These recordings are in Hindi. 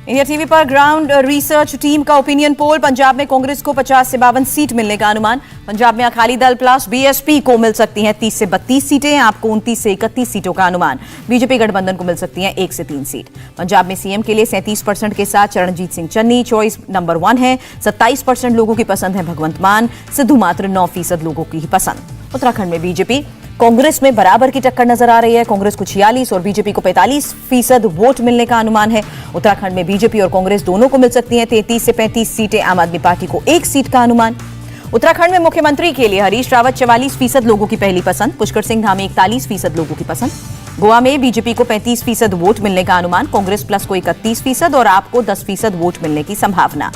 इंडिया टीवी पर ग्राउंड रिसर्च टीम का ओपिनियन पोल। पंजाब में कांग्रेस को 50 से 52 सीट मिलने का अनुमान। पंजाब में अकाली दल प्लस बीएसपी को मिल सकती हैं 30 से 32 सीटें। आपको 29 से 31 सीटों का अनुमान। बीजेपी गठबंधन को मिल सकती हैं 1 से 3 सीट। पंजाब में सीएम के लिए 37% के साथ चरणजीत सिंह चन्नी चॉइस नंबर 1 है। 27% लोगों की पसंद है भगवंत मान। सिद्धू मात्र 9% लोगों की ही पसंद। उत्तराखंड में बीजेपी कांग्रेस में बराबर की टक्कर नजर आ रही है। कांग्रेस को 46 और बीजेपी को 45% वोट मिलने का अनुमान है। उत्तराखंड में बीजेपी और कांग्रेस दोनों को मिल सकती हैं 33 से 35 सीटें। आम आदमी पार्टी को 1 सीट का अनुमान। उत्तराखंड में मुख्यमंत्री के लिए हरीश रावत 44% लोगों की पहली पसंद। पुष्कर सिंह धामी 41% लोगों की पसंद। गोवा में बीजेपी को 35% वोट मिलने का अनुमान। कांग्रेस प्लस को 31% और आप को 10% वोट मिलने की संभावना।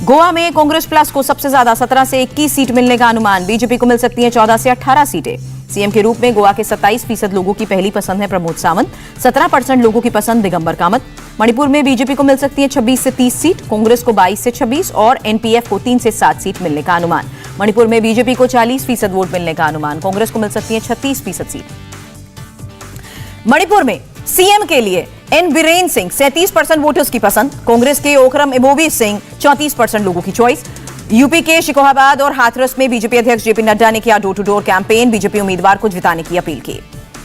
गोवा में कांग्रेस प्लस को सबसे ज्यादा 17 से 21 सीट मिलने का अनुमान। बीजेपी को मिल सकती हैं 14 से 18 सीटें। सीएम के रूप में गोवा के 27% लोगों की पहली पसंद है प्रमोद सावंत। 17% लोगों की पसंद दिगंबर कामत। मणिपुर में बीजेपी को मिल सकती है 26 से 30 सीट। कांग्रेस को 22 से 26 और एनपीएफ को 3 से 7 सीट मिलने का अनुमान। मणिपुर में बीजेपी को 40% वोट मिलने का अनुमान। कांग्रेस को मिल सकती है 36% सीट। मणिपुर में सीएम के लिए एन बीरेन सिंह 37% वोटर्स की पसंद। कांग्रेस के ओकरम इबोबी सिंह 34% लोगों की चॉइस। यूपी के शिकोहाबाद और हाथरस में बीजेपी अध्यक्ष जेपी नड्डा ने किया door to door campaign. BJP उम्मीदवार को जिताने की अपील की।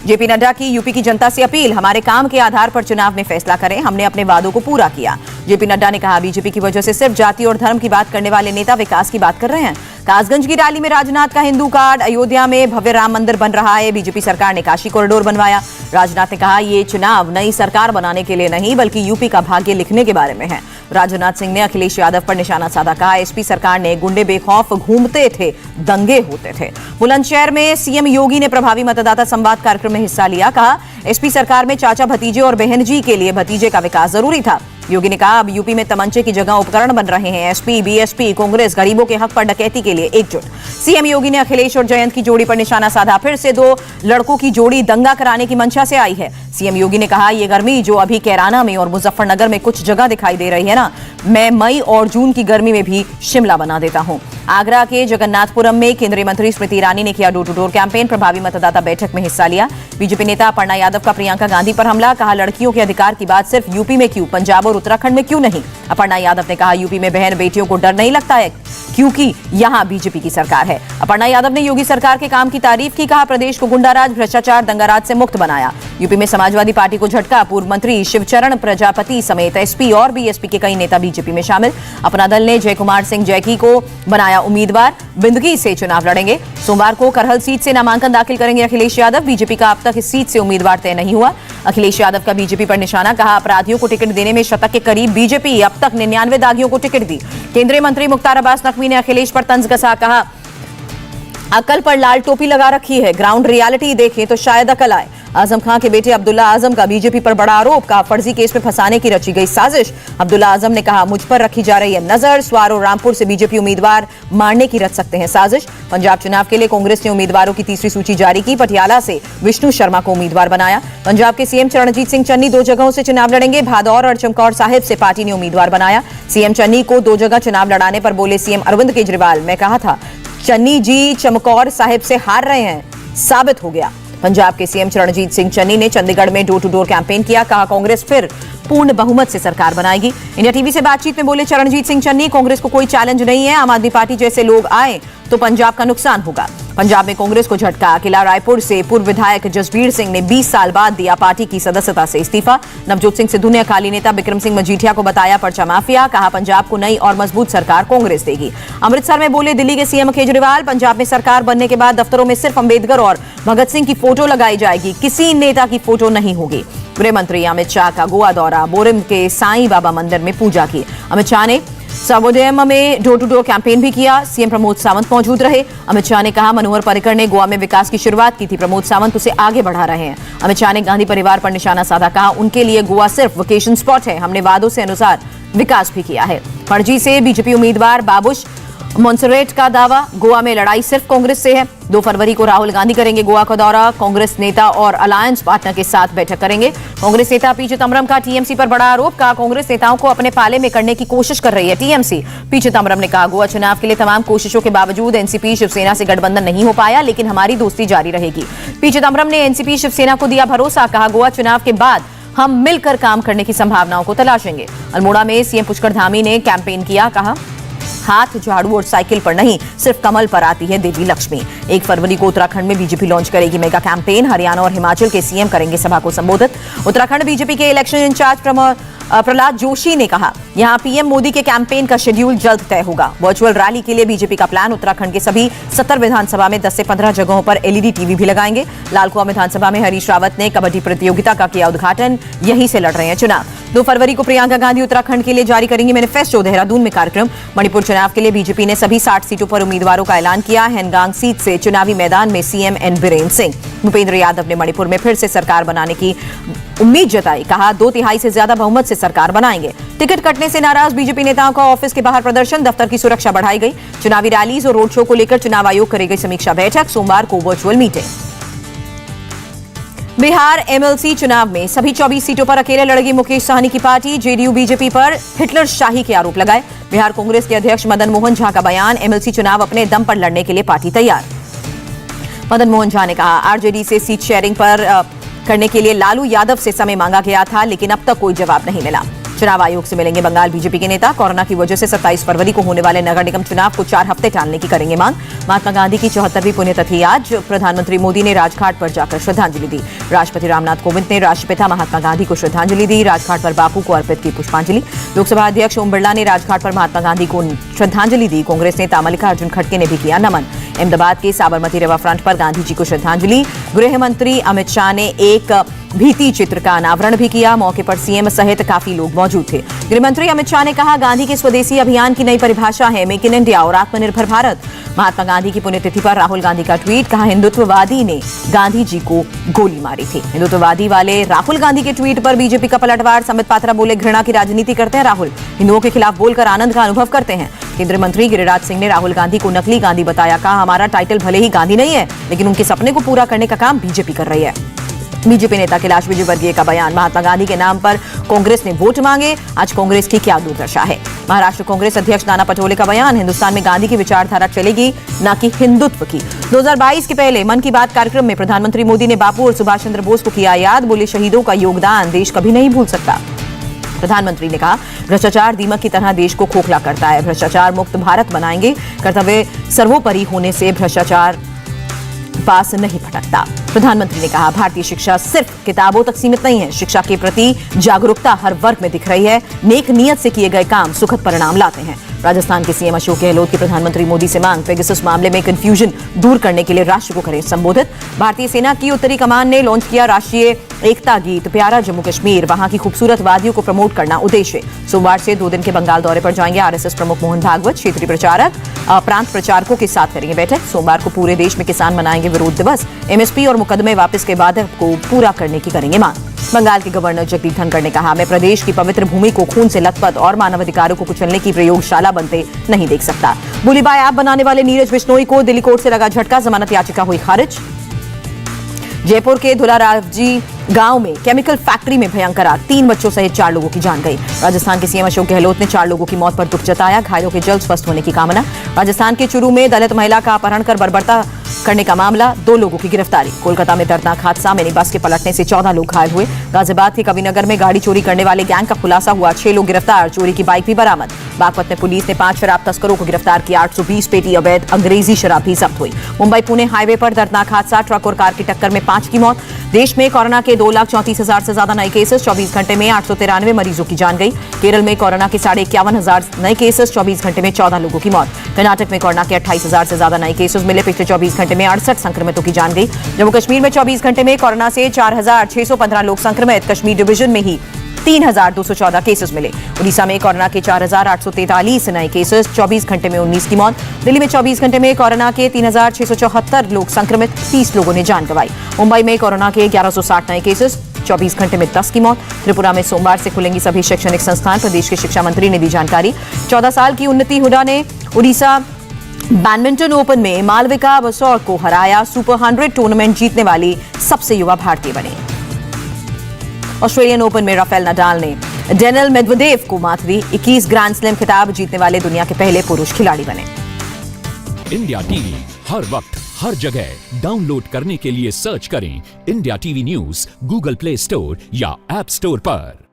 जेपी नड्डा की यूपी की जनता से अपील, हमारे काम के आधार पर चुनाव में फैसला करें, हमने अपने वादों को पूरा किया। जेपी नड्डा ने कहा, बीजेपी की वजह से सिर्फ जाति और धर्म की बात करने वाले नेता विकास की बात कर रहे हैं। कासगंज की रैली में राजनाथ का हिंदू कार्ड। अयोध्या में भव्य राम मंदिर बन रहा है। बीजेपी सरकार ने काशी कॉरिडोर बनवाया। राजनाथ ने कहा, ये चुनाव नई सरकार बनाने के लिए नहीं बल्कि यूपी का भाग्य लिखने के बारे में है। राजनाथ सिंह ने अखिलेश यादव पर निशाना साधा। कहा, एसपी सरकार ने गुंडे बेखौफ घूमते थे, दंगे होते थे। बुलंदशहर में सीएम योगी ने प्रभावी मतदाता संवाद कार्यक्रम में हिस्सा लिया। कहा, एसपी सरकार में चाचा भतीजे और बहन जी के लिए भतीजे का विकास जरूरी था। योगी ने कहा, अब यूपी में तमंचे की जगह उपकरण बन रहे हैं। एसपी बीएसपी कांग्रेस गरीबों के हक पर डकैती के लिए एकजुट। सीएम योगी ने अखिलेश और जयंत की जोड़ी पर निशाना साधा। फिर से 2 लड़कों की जोड़ी दंगा कराने की मंशा से आई है। सीएम योगी ने कहा, ये गर्मी जो अभी कैराना में और मुजफ्फरनगर में कुछ जगह दिखाई दे रही है ना, मैं मई और जून की गर्मी में भी शिमला बना देता हूं। आगरा के जगन्नाथपुरम में केंद्रीय मंत्री स्मृति ईरानी ने किया डोर टू डोर कैंपेन। प्रभावी मतदाता बैठक में हिस्सा लिया। बीजेपी नेता अपर्णा यादव का प्रियंका गांधी पर हमला। कहा, लड़कियों के अधिकार की बात सिर्फ यूपी में क्यों, पंजाब और उत्तराखंड में क्यों नहीं। अपर्णा यादव ने कहा, यूपी में बहन बेटियों को डर नहीं लगता है क्योंकि यहां बीजेपी की सरकार है। अपर्णा यादव ने योगी सरकार के काम की तारीफ की। कहा, प्रदेश को गुंडाराज भ्रष्टाचार दंगाराज से मुक्त बनाया। यूपी में समाजवादी पार्टी को झटका। पूर्व मंत्री शिवचरण प्रजापति समेत एसपी और बीएसपी के कई नेता बीजेपी में शामिल। अपना दल ने जयकुमार सिंह जैकी को बनाया उम्मीदवार। बिंदगी से चुनाव लड़ेंगे। सोमवार को करहल सीट से नामांकन दाखिल करेंगे अखिलेश यादव। बीजेपी का अब तक इस सीट से उम्मीदवार तय नहीं हुआ। अखिलेश यादव का बीजेपी पर निशाना। कहा, अपराधियों को टिकट देने में शतक के करीब बीजेपी अब तक 99 दागियों को टिकट दी। केंद्रीय मंत्री मुख्तार अब्बास नकवी ने अखिलेश पर तंज कसा। कहा, अकल पर लाल टोपी लगा रखी है, ग्राउंड रियलिटी देखें तो शायद अकल आए। आजम खान के बेटे अब्दुल्ला आजम का बीजेपी पर बड़ा आरोप। का फर्जी केस में फंसाने की रची गई साजिश। अब्दुल्ला आजम ने कहा, मुझ पर रखी जा रही है नजर। स्वार और रामपुर से बीजेपी उम्मीदवार मारने की रच सकते हैं साजिश। पंजाब चुनाव के लिए कांग्रेस ने उम्मीदवारों की तीसरी सूची जारी की। पटियाला से विष्णु शर्मा को उम्मीदवार बनाया। पंजाब के सीएम चरणजीत सिंह चन्नी 2 जगहों से चुनाव लड़ेंगे। भादौर और चमकौर साहिब से पार्टी ने उम्मीदवार बनाया। सीएम चन्नी को 2 जगह चुनाव लड़ाने पर बोले सीएम अरविंद केजरीवाल, मैं कहा था चन्नी जी चमकौर साहिब से हार रहे हैं, साबित हो गया। पंजाब के सीएम चरणजीत सिंह चन्नी ने चंडीगढ़ में डोर टू डोर कैंपेन किया। कहा, कांग्रेस फिर पूर्ण बहुमत से सरकार बनाएगी। इंडिया टीवी से बातचीत में बोले चरणजीत सिंह चन्नी, कांग्रेस को कोई चैलेंज नहीं है। आम आदमी पार्टी जैसे लोग आए तो पंजाब का नुकसान होगा। पंजाब में कांग्रेस को झटका। किला रायपुर से पूर्व विधायक जसबीर सिंह ने 20 साल बाद दिया पार्टी की सदस्यता से इस्तीफा। नवजोत सिंह सिद्धू ने अकाली नेता बिक्रम सिंह मजीठिया को बताया पर्चा माफिया। कहा, पंजाब को नई और मजबूत सरकार कांग्रेस देगी। अमृतसर में बोले दिल्ली के सीएम केजरीवाल, पंजाब में सरकार बनने के बाद दफ्तरों में सिर्फ अंबेडकर और भगत सिंह की फोटो लगाई जाएगी, किसी नेता की फोटो नहीं होगी। गृह मंत्री अमित शाह का गोवा दौरा। बोरिम के साईं बाबा मंदिर में पूजा की। अमित शाह ने सबोडयम में डोर टू डोर कैंपेन भी किया। सीएम प्रमोद सावंत मौजूद रहे। अमित शाह ने कहा, मनोहर पर्रिकर ने गोवा में विकास की शुरुआत की थी, प्रमोद सावंत उसे आगे बढ़ा रहे हैं। अमित शाह ने गांधी परिवार पर निशाना साधा। कहा, उनके लिए गोवा सिर्फ वेकेशन स्पॉट है, हमने वादों से अनुसार विकास भी किया है। पणजी से बीजेपी उम्मीदवार बाबुश मोन्सरेट का दावा। गोवा में लड़ाई सिर्फ कांग्रेस से है। 2 फरवरी को राहुल गांधी करेंगे गोवा का दौरा। कांग्रेस नेता और अलायंस पार्टनर के साथ बैठक करेंगे। कांग्रेस नेता पी चिदंबरम का टीएमसी पर बड़ा आरोप। कहा, कांग्रेस नेताओं को अपने पाले में करने की कोशिश कर रही है टीएमसी। पी चिदंबरम ने कहा, गोवा चुनाव के लिए तमाम कोशिशों के बावजूद एनसीपी शिवसेना से गठबंधन नहीं हो पाया, लेकिन हमारी दोस्ती जारी रहेगी। पी चिदंबरम ने एनसीपी शिवसेना को दिया भरोसा। कहा, गोवा चुनाव के बाद हम मिलकर काम करने की संभावनाओं को तलाशेंगे। अल्मोड़ा में सीएम पुष्कर धामी ने कैंपेन किया, कहा हाथ झाड़ू और साइकिल पर नहीं, सिर्फ कमल पर आती है देवी लक्ष्मी। 1 फरवरी को उत्तराखंड में बीजेपी लॉन्च करेगी मेगा कैंपेन। हरियाणा और हिमाचल के सीएम करेंगे सभा को संबोधित। उत्तराखंड बीजेपी के इलेक्शन इंचार्ज प्रहलाद जोशी ने कहा, यहां पीएम मोदी के कैंपेन का शेड्यूल जल्द तय होगा। वर्चुअल रैली के लिए बीजेपी का प्लान। उत्तराखंड के सभी 70 विधानसभा में 10 से 15 जगहों पर एलईडी टीवी भी लगाएंगे। लालकुआ विधानसभा में हरीश रावत ने कबड्डी प्रतियोगिता का किया उद्घाटन। यहीं से लड़ रहे हैं चुनाव। 2 फरवरी को प्रियंका गांधी उत्तराखंड के लिए जारी करेंगी मैनिफेस्टो। देहरादून में कार्यक्रम। मणिपुर चुनाव के लिए बीजेपी ने सभी 60 सीटों पर उम्मीदवारों का ऐलान किया। हैनगांग सीट से चुनावी मैदान में सीएम एन बीरेन सिंह। भूपेंद्र यादव ने मणिपुर में फिर से सरकार बनाने की उम्मीद जताई, कहा 2/3 से ज्यादा बहुमत से सरकार बनाएंगे। टिकट कटने से नाराज बीजेपी नेताओं का ऑफिस के बाहर प्रदर्शन। दफ्तर की सुरक्षा बढ़ाई गई। चुनावी रैलीज और रोड शो को लेकर चुनाव आयोग करेगी समीक्षा बैठक। सोमवार को वर्चुअल मीटिंग। बिहार एमएलसी चुनाव में सभी 24 सीटों पर अकेले लड़ेगी मुकेश सहनी की पार्टी। जेडीयू बीजेपी पर हिटलर शाही के आरोप लगाए। बिहार कांग्रेस के अध्यक्ष मदन मोहन झा का बयान, एमएलसी चुनाव अपने दम पर लड़ने के लिए पार्टी तैयार। मदन मोहन झा ने कहा, आरजेडी से सीट शेयरिंग पर करने के लिए लालू यादव से समय मांगा गया था, लेकिन अब तक कोई जवाब नहीं मिला। चुनाव आयोग से मिलेंगे बंगाल बीजेपी के नेता। कोरोना की वजह से 27 फरवरी को होने वाले नगर निगम चुनाव को 4 हफ्ते टालने की करेंगे मांग। महात्मा गांधी की 74वीं पुण्यतिथि आज। प्रधानमंत्री मोदी ने राजघाट पर जाकर श्रद्धांजलि दी। राष्ट्रपति रामनाथ कोविंद ने राष्ट्रपिता महात्मा गांधी को श्रद्धांजलि दी। राजघाट पर बापू को अर्पित की पुष्पांजलि। लोकसभा अध्यक्ष ओम बिरला ने राजघाट पर महात्मा गांधी को श्रद्धांजलि दी। कांग्रेस नेता मल्लिकार्जुन खड़गे ने भी किया नमन। अहमदाबाद के साबरमती रिवर फ्रंट पर गांधी जी को श्रद्धांजलि। गृह मंत्री अमित शाह ने एक भीति चित्र का अनावरण भी किया। मौके पर सीएम सहित काफी लोग मौजूद थे। गृहमंत्री अमित शाह ने कहा, गांधी के स्वदेशी अभियान की नई परिभाषा है मेक इन इंडिया और आत्मनिर्भर भारत। महात्मा गांधी की पुण्यतिथि पर राहुल गांधी का ट्वीट, कहा हिंदुत्ववादी ने गांधी जी को गोली मारी थी। हिंदुत्ववादी वाले राहुल गांधी के ट्वीट पर बीजेपी का पलटवार। संबित पात्रा बोले, घृणा की राजनीति करते हैं राहुल, हिंदुओं के खिलाफ बोलकर आनंद का अनुभव करते हैं। केंद्रीय मंत्री गिरिराज सिंह ने राहुल गांधी को नकली गांधी बताया। कहा, हमारा टाइटल भले ही गांधी नहीं है, लेकिन उनके सपने को पूरा करने का काम बीजेपी कर रही है। बीजेपी नेता कैलाश विजयवर्गीय का बयान, महात्मा गांधी के नाम पर कांग्रेस ने वोट मांगे, आज कांग्रेस की क्या दुर्दशा है। महाराष्ट्र कांग्रेस अध्यक्ष नाना पटोले का बयान, हिंदुस्तान में गांधी की विचारधारा चलेगी, न कि हिंदुत्व की। 2022 के पहले मन की बात कार्यक्रम में प्रधानमंत्री मोदी ने बापू और सुभाष चंद्र बोस को किया याद। बोले, शहीदों का योगदान देश कभी नहीं भूल सकता। प्रधानमंत्री ने कहा, भ्रष्टाचार दीमक की तरह देश को खोखला करता है, भ्रष्टाचार मुक्त भारत बनाएंगे। कर्तव्य सर्वोपरि होने से भ्रष्टाचार पास नहीं भटकता। प्रधानमंत्री ने कहा, भारतीय शिक्षा सिर्फ किताबों तक सीमित नहीं है, शिक्षा के प्रति जागरूकता हर वर्ग में दिख रही है। नेक नियत से किए गए काम सुखद परिणाम लाते हैं। राजस्थान के सीएम अशोक गहलोत की प्रधानमंत्री मोदी से मांग, पेगासस मामले में कंफ्यूजन दूर करने के लिए राष्ट्र को करें संबोधित। भारतीय सेना की उत्तरी कमान ने लॉन्च किया राष्ट्रीय एकता गीत, प्यारा जम्मू कश्मीर, वहां की खूबसूरत वादियों को प्रमोट करना उद्देश्य। सोमवार से 2 दिन के बंगाल दौरे पर जाएंगे आरएसएस प्रमुख मोहन भागवत। क्षेत्रीय प्रचारक प्रांत प्रचारकों के साथ करेंगे बैठक। सोमवार को पूरे देश में किसान मनाएंगे विरोध दिवस। एमएसपी और मुकदमे वापस के वादे को पूरा करने की करेंगे मांग। बंगाल के गवर्नर जगदीप धनखड़ ने कहा, मैं प्रदेश की पवित्र भूमि को खून से लथपथ और मानवाधिकारों को कुचलने की प्रयोगशाला बनते नहीं देख सकता। बुलीबाय ऐप बनाने वाले नीरज बिश्नोई को दिल्ली कोर्ट से लगा झटका, जमानत याचिका हुई खारिज। जयपुर के धुलारावजी गांव में केमिकल फैक्ट्री में भयंकर आग, 3 बच्चों सहित 4 लोगों की जान गई। राजस्थान के सीएम अशोक गहलोत ने 4 लोगों की मौत पर दुख जताया, घायलों के जल्द स्वस्थ होने की कामना। राजस्थान के चुरू में दलित महिला का अपहरण कर बर्बरता करने का मामला, 2 लोगों की गिरफ्तारी। कोलकाता में दर्दनाक हादसा, मिनी बस के पलटने से 14 लोग घायल हुए। गाजियाबाद के कविनगर में गाड़ी चोरी करने वाले गैंग का खुलासा हुआ, 6 लोग गिरफ्तार, चोरी की बाइक भी बरामद। बागपत में पुलिस ने 5 शराब तस्करों को गिरफ्तार किया, 820 पेटी अवैध अंग्रेजी शराब भी जब्त हुई। मुंबई पुणे हाईवे पर दर्दनाक हादसा, ट्रक और कार की टक्कर में 5 की मौत। देश में कोरोना के 2,34,000 से ज्यादा नए केसेस, 24 घंटे में 893 मरीजों की जान गई। केरल में कोरोना के 51,500 नए केसेस, 24 घंटे में 14 लोगों की मौत। कर्नाटक में कोरोना के 28,000 से ज्यादा नए केसेस मिले, पिछले 24 घंटे में 68 संक्रमितों की जान गई। जम्मू कश्मीर में 24 घंटे में कोरोना से 4,615 लोग संक्रमित, कश्मीर डिवीजन में ही 3,214 केसेस मिले। उड़ीसा में कोरोना के 4,843 नए केसेस, 24 घंटे में 19 की मौत। दिल्ली में 24 घंटे में कोरोना के 3,674 लोग संक्रमित, 30 लोगों ने जान गंवाई। मुंबई में कोरोना के 1160 नए केसेस, 24 घंटे में 10 की मौत। त्रिपुरा में सोमवार से खुलेंगी सभी शैक्षणिक संस्थान, प्रदेश के शिक्षा मंत्री ने दी जानकारी। 14 साल की उन्नति हुडा ने उड़ीसा बैडमिंटन ओपन में मालविका बसौर को हराया, सुपर 100 टूर्नामेंट जीतने वाली सबसे युवा भारतीय बनी। ऑस्ट्रेलियन ओपन में राफेल नडाल ने डेनिल मेदवेदेव को मात दी, 21 ग्रैंड स्लैम खिताब जीतने वाले दुनिया के पहले पुरुष खिलाड़ी बने। इंडिया टीवी हर वक्त हर जगह डाउनलोड करने के लिए सर्च करें India TV news Google play store या ऐप स्टोर पर।